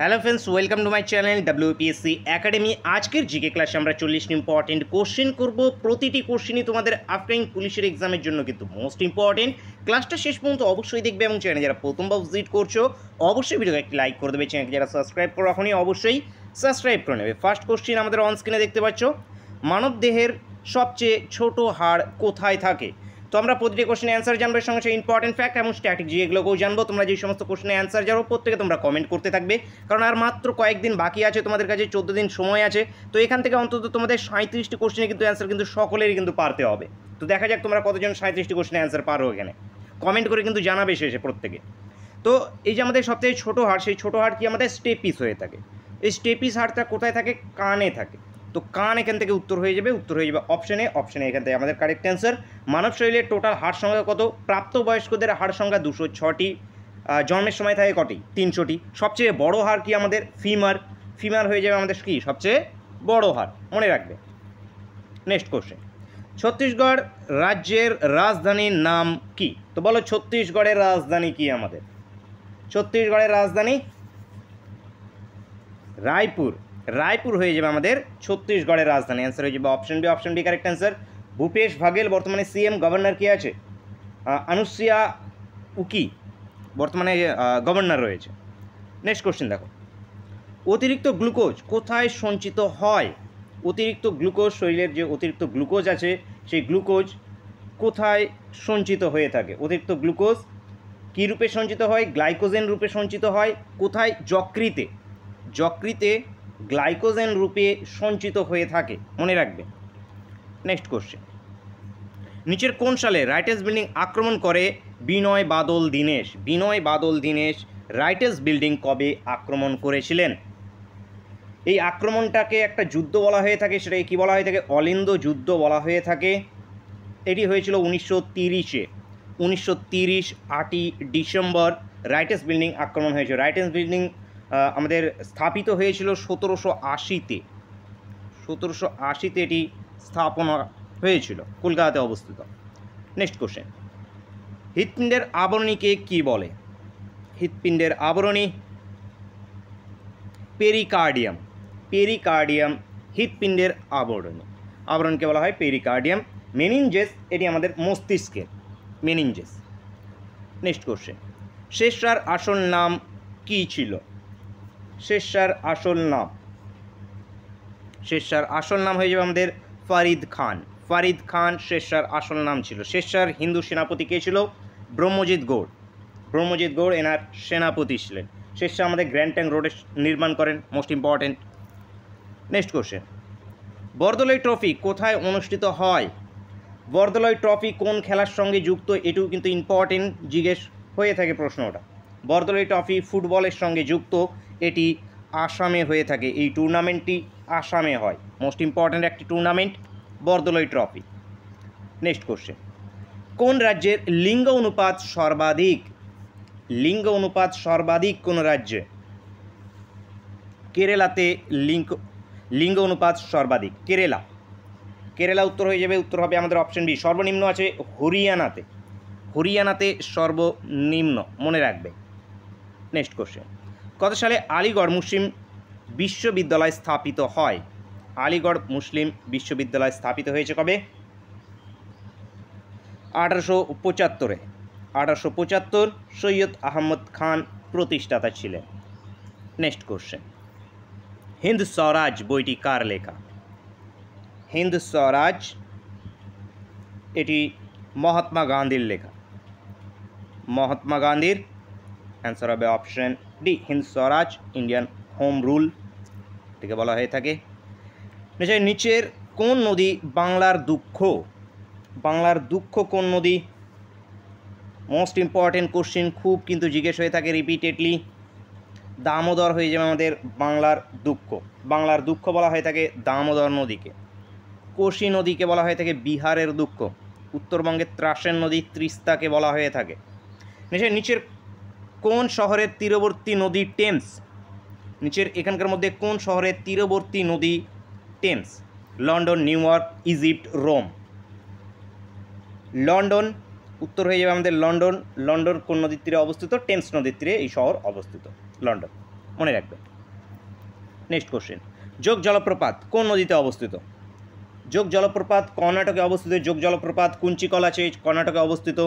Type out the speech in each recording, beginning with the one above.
Hello friends, welcome to my channel WPSC academy. আজকের GK ক্লাসে আমরা 40 ইম্পর্টেন্ট কোশ্চেন করব। প্রতিটি কোশ্চেনই তোমাদের আপকামিং পুলিশের এক্সামের জন্য কিন্তু মোস্ট ইম্পর্টেন্ট। ক্লাসটা শেষ পর্যন্ত অবশ্যই দেখবে এবং চ্যানেলে যারা প্রথমবার ভিজিট করছো অবশ্যই ভিডিওকে একটি লাইক করে দেবে। চ্যানেলকে যারা সাবস্ক্রাইব করে রাখোনি অবশ্যই সাবস্ক্রাইব করে নেবে। ফার্স্ট কোশ্চেন আমাদের অন স্ক্রিনে দেখতে পাচ্ছ, মানব দেহের সবচেয়ে ছোট হাড় কোথায় থাকে? তো আমরা প্রতিটি কোশ্চেনের অ্যান্সার জানবো, এর সঙ্গে ইম্পর্টেন্ট ফ্যাক্ট এবং স্ট্র্যাটেজি এগুলোকেও জানবো। তোমরা যে সমস্ত কোশ্চেনের অ্যান্সার জানো প্রত্যেকে তোমরা কমেন্ট করতে থাকবে, কারণ আর মাত্র কয়েকদিন বাকি আছে, তোমাদের কাছে 14 দিন সময় আছে। তো এখান থেকে অন্তত তোমাদের 37টি কোশ্চেনে কিন্তু অ্যান্সার কিন্তু সকলেরই কিন্তু পারতে হবে। তো দেখা যাক তোমরা কতজন 37টি কোশ্চেনের অ্যান্সার পারো, এখানে কমেন্ট করে কিন্তু জানাবে শেষে প্রত্যেকে। তো এই যে আমাদের সবথেকে ছোটো হাড়, সেই ছোটো হাড় কি আমাদের স্টেপিস হয়ে থাকে। এই স্টেপিস হাড়টা কোথায় থাকে? কানে থাকে। তো কান এখান থেকে উত্তর হয়ে যাবে অপশনে এখান থেকে আমাদের কারেক্ট অ্যান্সার। মানব শরীরের টোটাল হাড় সংখ্যা কত? প্রাপ্তবয়স্কদের হাড় সংখ্যা 206টি। জন্মের সময় থাকে কটি? 300টি। সবচেয়ে বড় হাড় কি আমাদের? ফিমার হয়ে যাবে আমাদের কি সবচেয়ে বড় হাড়, মনে রাখবে। নেক্সট কোশ্চেন, ছত্তিশগড় রাজ্যের রাজধানীর নাম কি? তো বলো ছত্তিশগড়ের রাজধানী কি আমাদের? ছত্তিশগড়ের রাজধানী রায়পুর হয়ে যাবে আমাদের ছত্তিশগড়ের রাজধানী। অ্যান্সার হয়ে যাবে option B correct answer. Bhupesh Baghel বর্তমানে সিএম। গভর্নর কি আছে? অনুসুইয়া উইকে বর্তমানে গভর্নর রয়েছে। নেক্সট কোশ্চেন দেখো, অতিরিক্ত গ্লুকোজ কোথায় সঞ্চিত হয়? অতিরিক্ত গ্লুকোজ, শরীরের যে অতিরিক্ত গ্লুকোজ আছে সেই গ্লুকোজ কোথায় সঞ্চিত হয়ে থাকে? অতিরিক্ত গ্লুকোজ কী রূপে সঞ্চিত হয়? গ্লাইকোজেন রূপে সঞ্চিত হয়। কোথায়? যকৃতে গ্লাইকোজেন রূপে সঞ্চিত হয়ে থাকে, মনে রাখবে। নেক্সট কোশ্চেন, নিচের কোন সালে রাইটার্স বিল্ডিং আক্রমণ করে বিনয় বাদল দীনেশ রাইটার্স বিল্ডিং কবে আক্রমণ করেছিলেন? এই আক্রমণটাকে একটা যুদ্ধ বলা হয়ে থাকে, সেটাকে কী বলা হয়ে থাকে? অলিন্দ যুদ্ধ বলা হয়ে থাকে। এটি হয়েছিল 1930-এ। 1930 8ই ডিসেম্বর রাইটার্স বিল্ডিং আক্রমণ হয়েছিল। রাইটার্স বিল্ডিং আমাদের স্থাপিত হয়েছিল 1780-তে। 1780-তে এটি স্থাপনা হয়েছিল, কলকাতাতে অবস্থিত। নেক্সট কোশ্চেন, হৃৎপিণ্ডের আবরণীকে কি বলে? হৃৎপিণ্ডের আবরণী পেরিকার্ডিয়াম হৃৎপিণ্ডের আবরণকে বলা হয় পেরিকার্ডিয়াম। মেনিনজেস এটি আমাদের মস্তিষ্কের মেনিনজেস। নেক্সট কোশ্চেন, শেরশাহর আসল নাম কি ছিল? শেরশাহর আসল নাম হয়ে যাবে আমাদের ফারিদ খান শেরশাহর আসল নাম ছিল। শেরশাহর হিন্দু সেনাপতি কে ছিল? ব্রহ্মজিৎ গৌড় এনার সেনাপতি ছিলেন। শেরশাহ আমাদের গ্র্যান্ড ট্যাঙ্ক রোডে নির্মাণ করেন, most important. Next question, Bordoloi trophy কোথায় অনুষ্ঠিত হয়? বরদলৈ ট্রফি কোন খেলার সঙ্গে যুক্ত? এটিও কিন্তু ইম্পর্টেন্ট, জিজ্ঞেস হয়ে থাকে প্রশ্নটা। বরদলৈ ট্রফি ফুটবলের সঙ্গে যুক্ত, এটি আসামে হয়ে থাকে। এই টুর্নামেন্টটি আসামে হয়, মোস্ট ইম্পর্টেন্ট একটি tournament Bordoloi trophy. Next question, কোন রাজ্যের লিঙ্গ অনুপাত সর্বাধিক কোন রাজ্যে? কেরালাতে লিঙ্গ অনুপাত সর্বাধিক। কেরালা উত্তর হয়ে যাবে, উত্তর হবে আমাদের অপশন বি। সর্বনিম্ন আছে হরিয়ানাতে সর্বনিম্ন, মনে রাখবে। নেক্সট কোশ্চেন, কত সালে আলিগড় মুসলিম বিশ্ববিদ্যালয় স্থাপিত হয়? আলিগড় মুসলিম বিশ্ববিদ্যালয় স্থাপিত হয়েছে কবে? 1875-এ। 1875 সৈয়দ আহমদ খান প্রতিষ্ঠাতা ছিলেন। নেক্সট কোশ্চেন, হিন্দ স্বরাজ বইটি কার লেখা? হিন্দ স্বরাজ এটি মহাত্মা গান্ধীর লেখা। অ্যান্সার হবে অপশন ডি, হিন্দ স্বরাজ ইন্ডিয়ান হোম রুল থেকে বলা হয়ে থাকে। নিচের কোন নদী বাংলার দুঃখ কোন নদী? মোস্ট ইম্পর্টেন্ট কোশ্চেন, খুব কিন্তু জিজ্ঞেস হয়ে থাকে রিপিটেডলি। দামোদর হয়ে যাবে আমাদের বাংলার দুঃখ বলা হয়ে থাকে দামোদর নদীকে। কোশি নদীকে বলা হয়ে থাকে বিহারের দুঃখ। উত্তরবঙ্গের ত্রাসের নদী তিস্তাকে বলা হয়ে থাকে। নিচের কোন শহরের তীরবর্তী নদী টেমস? এখানকার মধ্যে কোন শহরের তীরবর্তী নদী Thames? London, New York, Egypt, Rome. London উত্তর হয়ে যাবে আমাদের লন্ডন কোন নদীর তীরে অবস্থিত? টেমস নদীর তীরে এই শহর অবস্থিত, লন্ডন, মনে রাখবে। নেক্সট কোশ্চেন, যোগ জলপ্রপাত কোন নদীতে অবস্থিত? যোগ জলপ্রপাত কর্ণাটকে অবস্থিত। যোগ জলপ্রপাত কুঞ্চিকল আছে কর্ণাটকে অবস্থিত।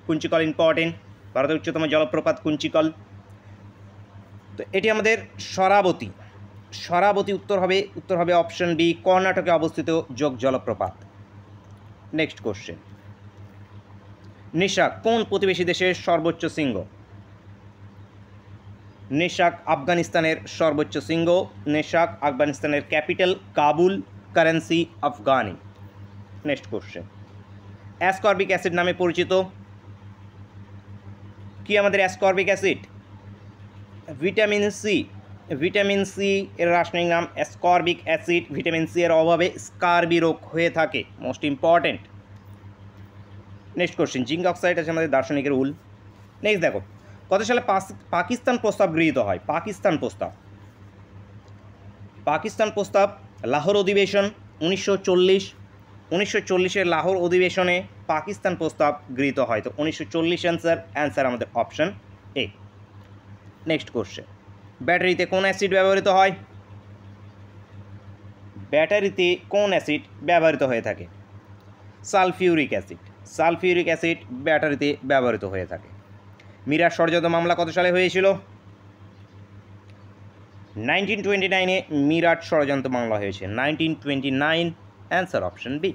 কুঞ্চিকল ইম্পর্টেন্ট, ভারতের উচ্চতম জলপ্রপাত কুঞ্চিকল। তো এটি আমাদের শরাবতী। শরাবতী উত্তর হবে অপশন বি, কর্ণাটকে অবস্থিত যোগ জলপ্রপাত। নেক্সট কোশ্চেন, নিশাক কোন প্রতিবেশী দেশের সর্বোচ্চ শৃঙ্গ? নিশাক আফগানিস্তানের সর্বোচ্চ শৃঙ্গ। নিশাক আফগানিস্তানের capital Kabul, currency afghani. Next question, ascorbic acid নামে পরিচিত কি আমাদের ascorbic acid? Vitamin C. Vitamin C এর রাসায়নিক নাম অ্যাসকর্বিক অ্যাসিড। ভিটামিন সি এর অভাবে স্কারবি রোগ হয়ে থাকে, most important. Next question, zinc oxide আছে আমাদের দার্শনিকের উল। নেক্সট দেখো, কত সালে পাকিস্তান প্রস্তাব গৃহীত হয়? পাকিস্তান প্রস্তাব। পাকিস্তান প্রস্তাব লাহোর অধিবেশন 1940। 1940-এর লাহোর অধিবেশনে পাকিস্তান প্রস্তাব গৃহীত হয়। তো 1940 অ্যান্সার আমাদের অপশন এ। নেক্সট কোশ্চেন, ব্যাটারিতে কোন অ্যাসিড ব্যবহৃত হয়? ব্যাটারিতে কোন অ্যাসিড ব্যবহৃত হয়ে থাকে? Sulphuric acid. সালফিউরিক অ্যাসিড ব্যাটারিতে ব্যবহৃত হয়ে থাকে। মিরাট ষড়যন্ত্র মামলা কত সালে হয়েছিল? 1929-এ মিরাট ষড়যন্ত্র মামলা হয়েছে। 1929, answer option B.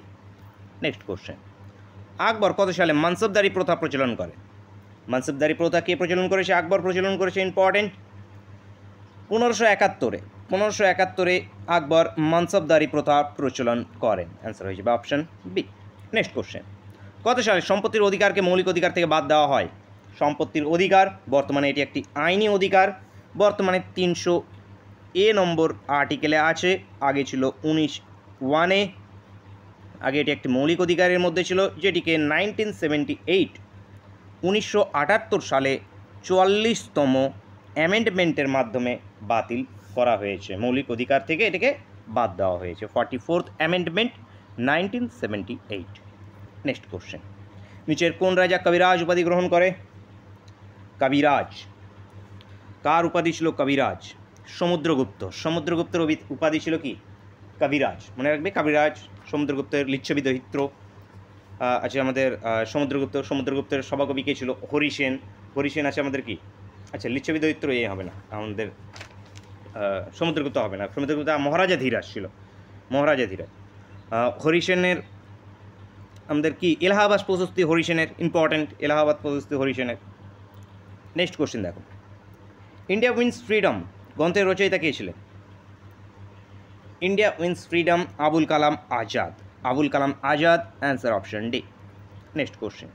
Next question, Akbar কত সালে মানসবদারি প্রথা প্রচলন করে? মানসবদারি প্রথা কে প্রচলন করেছে? আকবর প্রচলন করেছে, ইম্পর্টেন্ট। 1571-এ আকবর মানসবদারি প্রথা প্রচলন করেন, অ্যান্সার হয়ে যাবে অপশন বি। নেক্সট কোশ্চেন, কত সালে সম্পত্তির অধিকারকে মৌলিক অধিকার থেকে বাদ দেওয়া হয়? সম্পত্তির অধিকার, বর্তমানে এটি একটি আইনি অধিকার। বর্তমানে 300A নম্বর আর্টিকেলে আছে, আগে ছিল 19(1)-এ। আগে এটি একটি মৌলিক অধিকারের মধ্যে ছিল, যেটিকে 1978 সালে 44তম অ্যামেন্ডমেন্টের মাধ্যমে বাতিল করা হয়েছে। মৌলিক অধিকার থেকে এটাকে বাদ দেওয়া হয়েছে, 44th অ্যামেন্ডমেন্ট 1978। নেক্সট কোশ্চেন, নিচের কোন রাজা কবিরাজ উপাধি গ্রহণ করে? কবিরাজ, কার উপাধি ছিল কবিরাজ? সমুদ্রগুপ্ত। সমুদ্রগুপ্তের উপাধি ছিল কি? কবিরাজ। মনে রাখবে, কবিরাজ সমুদ্রগুপ্তের লিচ্ছবি দহিত্র আছে আমাদের। সমুদ্রগুপ্তের সভাকবি কে ছিল? হরিসেন। হরিসেন আছে আমাদের কি? আচ্ছা, লিচ্ছবি দহিত্র এ হবে না আমাদের, সমুদ্রগুপ্ত হবে না। সমুদ্রগুপ্ত মহারাজা ধীরাজ ছিল, মহারাজা ধীরাজ। হরিসেনের আমাদের কি? এলাহাবাদ প্রশস্তি হরিসেনের, ইম্পর্টেন্ট, এলাহাবাদ প্রশস্তি হরিসেনের। নেক্সট কোশ্চেন দেখো, ইন্ডিয়া উইন্স ফ্রিডম গ্রন্থের রচয়িতা কে ছিলেন? India wins freedom Abul Kalam Azad. Abul Kalam Azad, answer option D. Next question,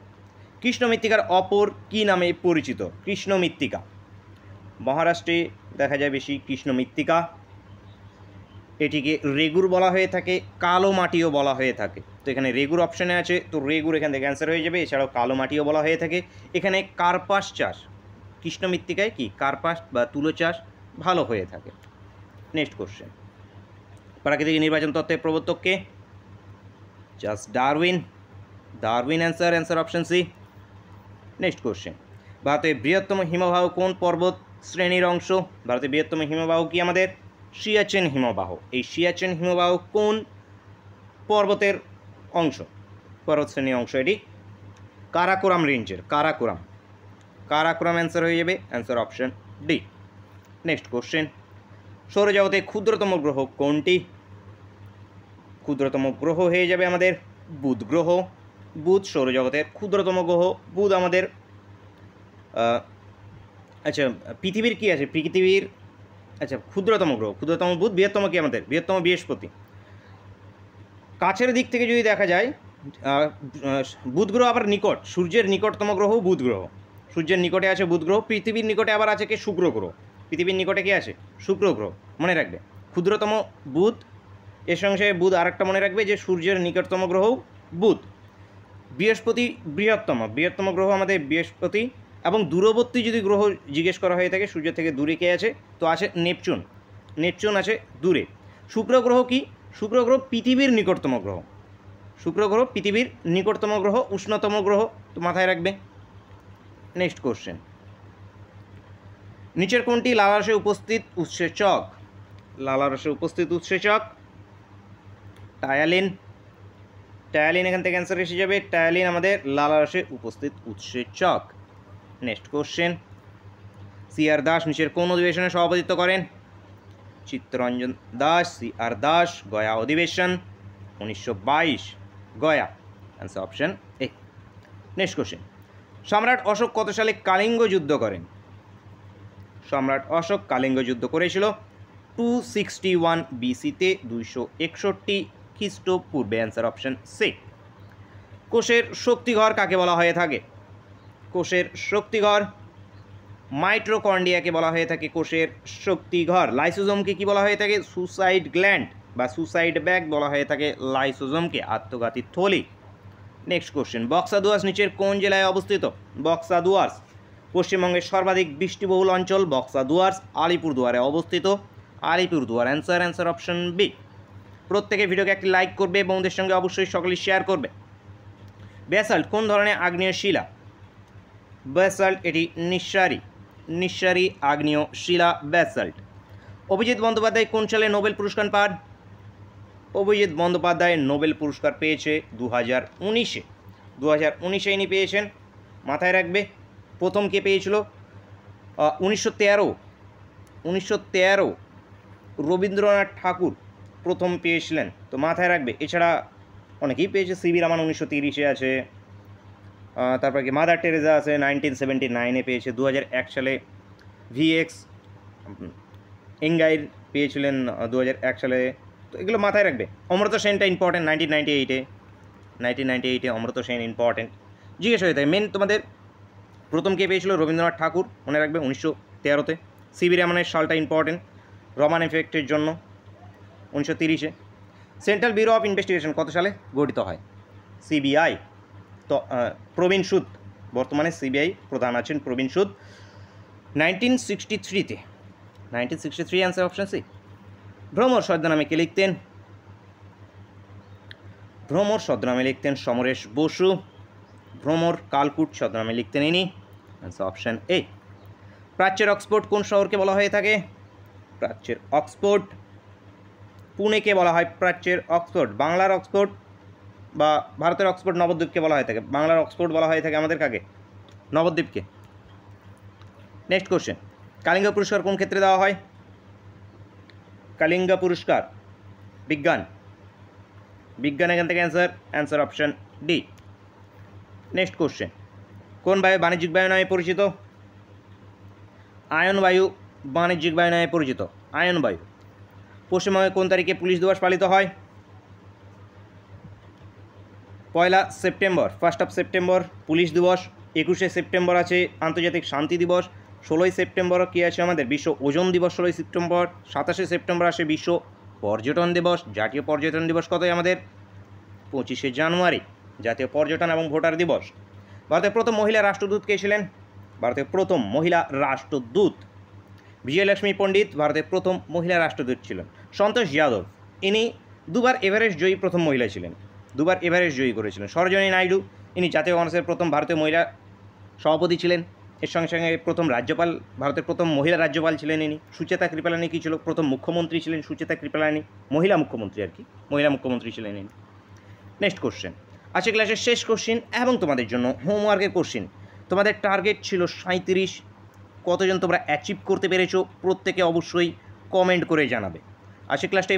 কৃষ্ণ মৃত্তিকার অপর কি নামে পরিচিত? কৃষ্ণ মৃত্তিকা, মহারাষ্ট্রে দেখা যায় বেশি কৃষ্ণ মৃত্তিকা। এটিকে রেগুর বলা হয়ে থাকে, কালো মাটিও বলা হয়ে থাকে। তো এখানে রেগুর অপশানে আছে, তো রেগুর এখান থেকে অ্যান্সার হয়ে যাবে। এছাড়াও কালো মাটিও বলা হয়ে থাকে। এখানে কার্পাস চাষ, কৃষ্ণ মৃত্তিকায় কি কার্পাস বা তুলো চাষ ভালো হয়ে থাকে। নেক্সট কোশ্চেন, প্রাকৃতিক নির্বাচন তত্ত্বের প্রবর্তক কে? Charles Darwin. Darwin answer option C. Next question, ভারতের বৃহত্তম হিমবাহ কোন পর্বত শ্রেণীর অংশ? ভারতের বৃহত্তম হিমবাহ কি আমাদের? সিয়াচেন হিমবাহ। এই সিয়াচেন হিমবাহ কোন পর্বতের অংশ? পর্বত শ্রেণীর অংশ এটি কারাকোরাম রেঞ্জের। কারাকোরাম অ্যান্সার হয়ে যাবে, answer option D. Next question, সৌরজগতে ক্ষুদ্রতম গ্রহ কোনটি? ক্ষুদ্রতম গ্রহ হয়ে যাবে আমাদের বুধ গ্রহ। বুধ সৌরজগতের ক্ষুদ্রতম গ্রহ। বুধ আমাদের আচ্ছা, পৃথিবীর কি আছে? পৃথিবীর আচ্ছা ক্ষুদ্রতম গ্রহ, ক্ষুদ্রতম বুধ। বৃহত্তম কি আমাদের? বৃহত্তম বৃহস্পতি। কাছের দিক থেকে যদি দেখা যায়, বুধ গ্রহ আবার নিকট, সূর্যের নিকটতম গ্রহ বুধ গ্রহ। সূর্যের নিকটে আছে বুধ গ্রহ। পৃথিবীর নিকটে আবার আছে কে? শুক্র গ্রহ। পৃথিবীর নিকটে কে আছে? শুক্র গ্রহ। মনে রাখবে, ক্ষুদ্রতম বুধ, এর সঙ্গে বুধ আরেকটা মনে রাখবে যে সূর্যের নিকটতম গ্রহ বুধ। বৃহস্পতি বৃহত্তম গ্রহ আমাদের বৃহস্পতি। এবং দূরবর্তী যদি গ্রহ জিজ্ঞেস করা হয়ে থাকে, সূর্য থেকে দূরে কে আছে? তো আছে নেপচুন। নেপচুন আছে দূরে। শুক্র গ্রহ কি? শুক্র গ্রহ পৃথিবীর নিকটতম গ্রহ। শুক্র গ্রহ পৃথিবীর নিকটতম গ্রহ, উষ্ণতম গ্রহ, তো মাথায় রাখবে। নেক্সট কোশ্চেন, নিচের কোনটি লালারসে উপস্থিত উৎসেচক? লালারসে উপস্থিত উৎসেচক। টায়ালিন, টায়ালিন এখান থেকে অ্যান্সার এসে যাবে। টায়ালিন আমাদের লালারসে উপস্থিত উৎসেচক। নেক্সট কোশ্চেন, CR দাস নিচের কোন অধিবেশনে সভাপতিত্ব করেন? চিত্তরঞ্জন দাস, CR দাস। গয়া অধিবেশন 1922, Gaya. Answer option A. Next question, সম্রাট অশোক কত সালে কালিঙ্গ যুদ্ধ করেন? সম্রাট অশোক কালিঙ্গ যুদ্ধ করেছিল 261 BC-তে, 261 খ্রিস্টপূর্বে। Answer option C. কোষের শক্তিঘর কাকে বলা হয়ে থাকে? কোষের শক্তিঘর মাইটোকন্ড্রিয়াকে বলা হয়ে থাকে কোষের শক্তিঘর। লাইসোজোমকে কি বলা হয়ে থাকে? সুসাইড গ্ল্যান্ড বা সুসাইড ব্যাগ বলা হয়ে থাকে লাইসোজোমকে, আত্মঘাতী থলি। নেক্সট কোশ্চেন, বক্সা দুয়ার্স নিচের কোন জেলায় অবস্থিত? বক্সা দুয়ার্স পশ্চিমবঙ্গের সর্বাধিক বৃষ্টিবহুল অঞ্চল। বক্সা দুয়ার্স আলিপুরদুয়ারে অবস্থিত। Alipurduar answer option B. প্রত্যেকে ভিডিওকে একটি লাইক করবে, বন্ধুদের সঙ্গে অবশ্যই সকলে শেয়ার করবে। ব্যাসাল্ট কোন ধরনের আগ্নেয় শিলা? ব্যাসাল্ট এটি নিঃসারী আগ্নেয় শিলা ব্যাসাল্ট। অভিজিৎ বন্দ্যোপাধ্যায় কোন সালে নোবেল পুরস্কার পান? অভিজিৎ বন্দ্যোপাধ্যায় নোবেল পুরস্কার পেয়েছে 2019-এ। 2019-এ ইনি পেয়েছেন, মাথায় রাখবে। প্রথম কে পেয়েছিল? 1913 রবীন্দ্রনাথ ঠাকুর প্রথম পেয়েছিলেন, তো মাথায় রাখবে। এছাড়া অনেকেই পেয়েছে, সিবি রামান 1930-এ আছে, তারপর কি মাদার টেরেজা আছে 1979-এ পেয়েছে। 2001 সালে VX এঙ্গাইর পেয়েছিলেন 2001 সালে। তো এগুলো মাথায় রাখবে। অমর্ত্য সেনটা ইম্পর্টেন্ট 1998-এ অমর্ত্য সেন ইম্পর্টেন্ট জিজ্ঞেস হয়ে থাকে। মেন তোমাদের প্রথম কে পেয়েছিল? রবীন্দ্রনাথ ঠাকুর, মনে রাখবে 1913-তে। সিবি রামানের সালটা ইম্পর্টেন্ট রমান এফেক্টের জন্য 1930-এ। সেন্ট্রাল ব্যুরো অফ ইনভেস্টিগেশন কত সালে গঠিত হয়? CBI। তো প্রবীণ সুদ, বর্তমানে CBI প্রধান আছেন প্রবীণ সুদ, 1963-তে। 1963 অ্যান্সার অপশন সি। ভ্রমর ছদ্মনামে কে লিখতেন? ভ্রমর ছদ্মনামে লিখতেন সমরেশ বসু। ভ্রমর কালকুট ছদ্মনামে লিখতেন ইনি। Answer option A. প্রাচ্যের অক্সফোর্ড কোন শহরকে বলা হয়ে থাকে? প্রাচ্যের অক্সফোর্ড পুনেকে বলা হয় প্রাচ্যের অক্সফোর্ড। বাংলার অক্সফোর্ড বা ভারতের অক্সফোর্ড নবদ্বীপকে বলা হয়ে থাকে। বাংলার অক্সফোর্ড বলা হয়ে থাকে আমাদের কাকে? নবদ্বীপকে। নেক্সট কোশ্চেন, কালিঙ্গ পুরস্কার কোন ক্ষেত্রে দেওয়া হয়? কালিঙ্গ পুরস্কার বিজ্ঞান। এখান থেকে answer option D. Next question, কোন বায়ু বাণিজ্যিক বায়ু নামে পরিচিত? আয়ন বায়ু বাণিজ্যিক বায়ু নামে পরিচিত। আয়ন বায়ু। পশ্চিমবঙ্গে কোন তারিখে পুলিশ দিবস পালিত হয়? 1 সেপ্টেম্বর, 1 সেপ্টেম্বর পুলিশ দিবস। 21শে সেপ্টেম্বর আছে আন্তর্জাতিক শান্তি দিবস। 16ই সেপ্টেম্বর কী আছে আমাদের? বিশ্ব ওজন দিবস 16ই সেপ্টেম্বর। 27শে সেপ্টেম্বর আসে বিশ্ব পর্যটন দিবস। জাতীয় পর্যটন দিবস কতই আমাদের? 25শে জানুয়ারি, জাতীয় পর্যটন এবং ভোটার দিবস। ভারতের প্রথম মহিলা রাষ্ট্রদূত কে ছিলেন? ভারতের প্রথম মহিলা রাষ্ট্রদূত বিজয়লক্ষ্মী পণ্ডিত ভারতের প্রথম মহিলা রাষ্ট্রদূত ছিলেন। সন্তোষ যাদব ইনি দুবার এভারেস্ট জয়ী প্রথম মহিলা ছিলেন, দুবার এভারেস্ট জয়ী করেছিলেন। সরোজিনী নাইডু ইনি জাতীয় কংগ্রেসের প্রথম ভারতীয় মহিলা সভাপতি ছিলেন। এর সঙ্গে সঙ্গে প্রথম রাজ্যপাল, ভারতের প্রথম মহিলা রাজ্যপাল ছিলেন ইনি। সুচেতা কৃপালানি কী ছিল? প্রথম মুখ্যমন্ত্রী ছিলেন সুচেতা কৃপালানি, মহিলা মুখ্যমন্ত্রী আর কি, মহিলা মুখ্যমন্ত্রী ছিলেন ইনি। নেক্সট কোশ্চেন, আজকে ক্লাসের শেষ কোশ্চিন এবং তোমাদের জন্য হোমওয়ার্কের কোশ্চিন। তোমাদের টার্গেট ছিল 37, কতজন তোমরা অ্যাচিভ করতে পেরেছো প্রত্যেকে অবশ্যই কমেন্ট করে জানাবে। আজকে ক্লাসটা